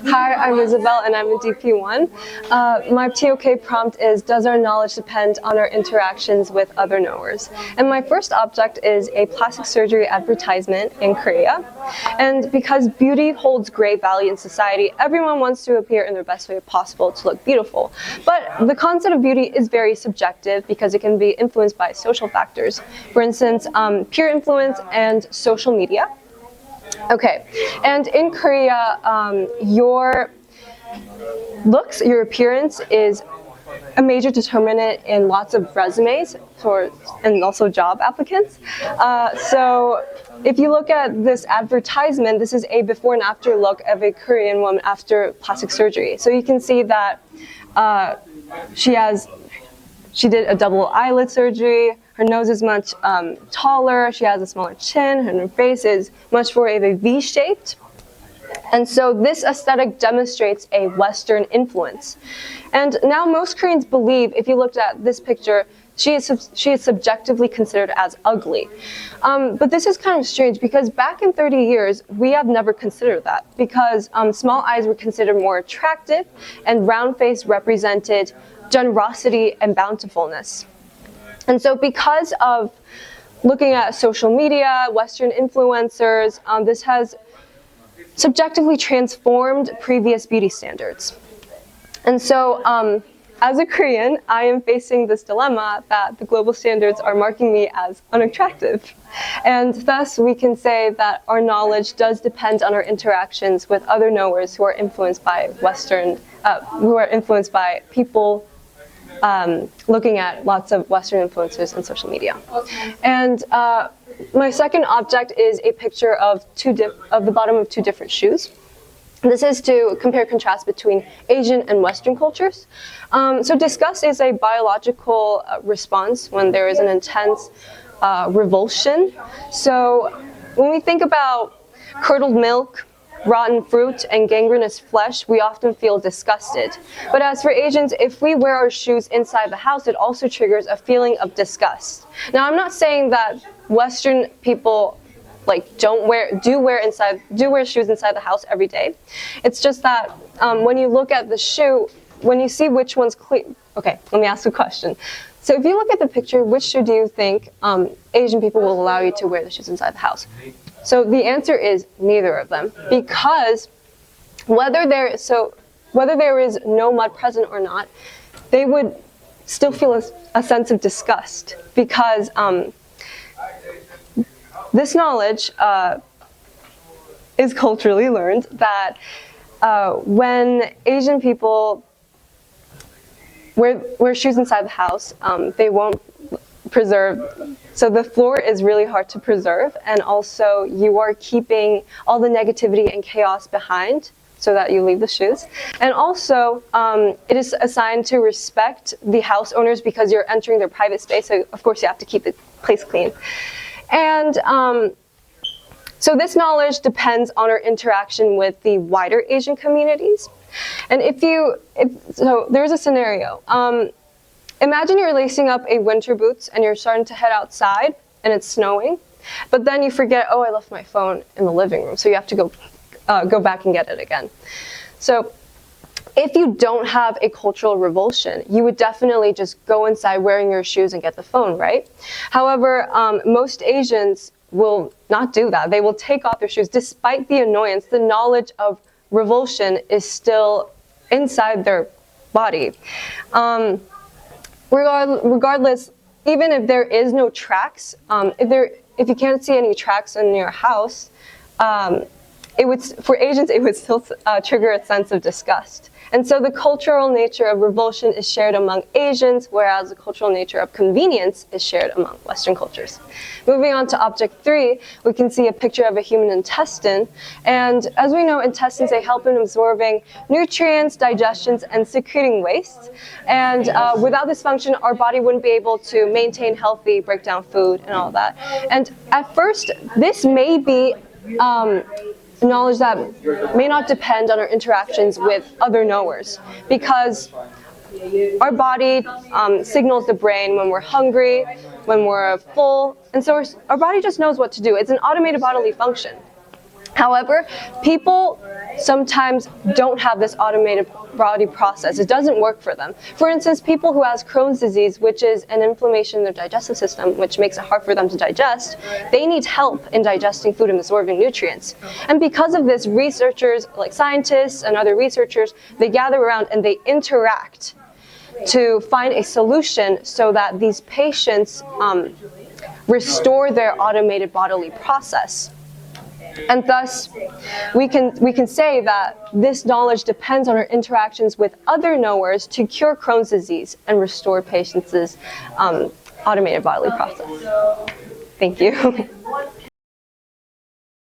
Hi, I'm Isabelle and I'm in DP1. My TOK prompt is, does our knowledge depend on our interactions with other knowers? And my first object is a plastic surgery advertisement in Korea. And because beauty holds great value in society, everyone wants to appear in their best way possible to look beautiful. But the concept of beauty is very subjective because it can be influenced by social factors. For instance, peer influence and social media. Okay, and in Korea, your looks, your appearance is a major determinant in lots of resumes and also job applicants. So if you look at this advertisement, this is a before and after look of a Korean woman after plastic surgery. So you can see that she did a double eyelid surgery. Her nose is much taller, she has a smaller chin, and her face is much more of a V-shaped. And so this aesthetic demonstrates a Western influence. And now most Koreans believe, if you looked at this picture, she is subjectively considered as ugly. But this is kind of strange because back in 30 years, we have never considered that because small eyes were considered more attractive and round face represented generosity and bountifulness. And so because of looking at social media, Western influencers, this has subjectively transformed previous beauty standards. And so as a Korean, I am facing this dilemma that the global standards are marking me as unattractive. And thus we can say that our knowledge does depend on our interactions with other knowers who are influenced by people looking at lots of Western influencers and social media. And my second object is a picture of the bottom of two different shoes. This is to compare and contrast between Asian and Western cultures. So disgust is a biological response when there is an intense revulsion. So when we think about curdled milk, rotten fruit, and gangrenous flesh, we often feel disgusted. But as for Asians, if we wear our shoes inside the house, it also triggers a feeling of disgust. Now, I'm not saying that Western people do wear shoes inside the house every day. It's just that when you look at the shoe, when you see which one's clean. Okay, let me ask a question. So if you look at the picture, which shoe do you think Asian people will allow you to wear the shoes inside the house? So the answer is neither of them, because whether there is no mud present or not, they would still feel a sense of disgust, because this knowledge is culturally learned that when Asian people wear shoes inside the house, they won't preserve. So the floor is really hard to preserve, and also you are keeping all the negativity and chaos behind so that you leave the shoes. And also it is assigned to respect the house owners because you're entering their private space, so of course you have to keep the place clean. And so this knowledge depends on our interaction with the wider Asian communities. And so there's a scenario. Imagine you're lacing up a winter boots and you're starting to head outside and it's snowing, but then you forget, oh, I left my phone in the living room, so you have to go back and get it again. So if you don't have a cultural revulsion, you would definitely just go inside wearing your shoes and get the phone, right? However, most Asians will not do that. They will take off their shoes. Despite the annoyance, the knowledge of revulsion is still inside their body. Regardless, even if there is no tracks, if you can't see any tracks in your house, for Asians, it would still trigger a sense of disgust. And so the cultural nature of revulsion is shared among Asians, whereas the cultural nature of convenience is shared among Western cultures. Moving on to object 3, we can see a picture of a human intestine. And as we know, intestines, they help in absorbing nutrients, digestions, and secreting waste. And without this function, our body wouldn't be able to maintain healthy, break down food, and all that. And at first, this may be knowledge that may not depend on our interactions with other knowers, because our body signals the brain when we're hungry, when we're full, and so our body just knows what to do. It's an automated bodily function. However, people sometimes don't have this automated body process. It doesn't work for them. For instance, people who have Crohn's disease, which is an inflammation in their digestive system, which makes it hard for them to digest, they need help in digesting food and absorbing nutrients. And because of this, researchers, like scientists and other researchers, they gather around and they interact to find a solution so that these patients restore their automated bodily process. And thus, we can say that this knowledge depends on our interactions with other knowers to cure Crohn's disease and restore patients' automated bodily process. Thank you.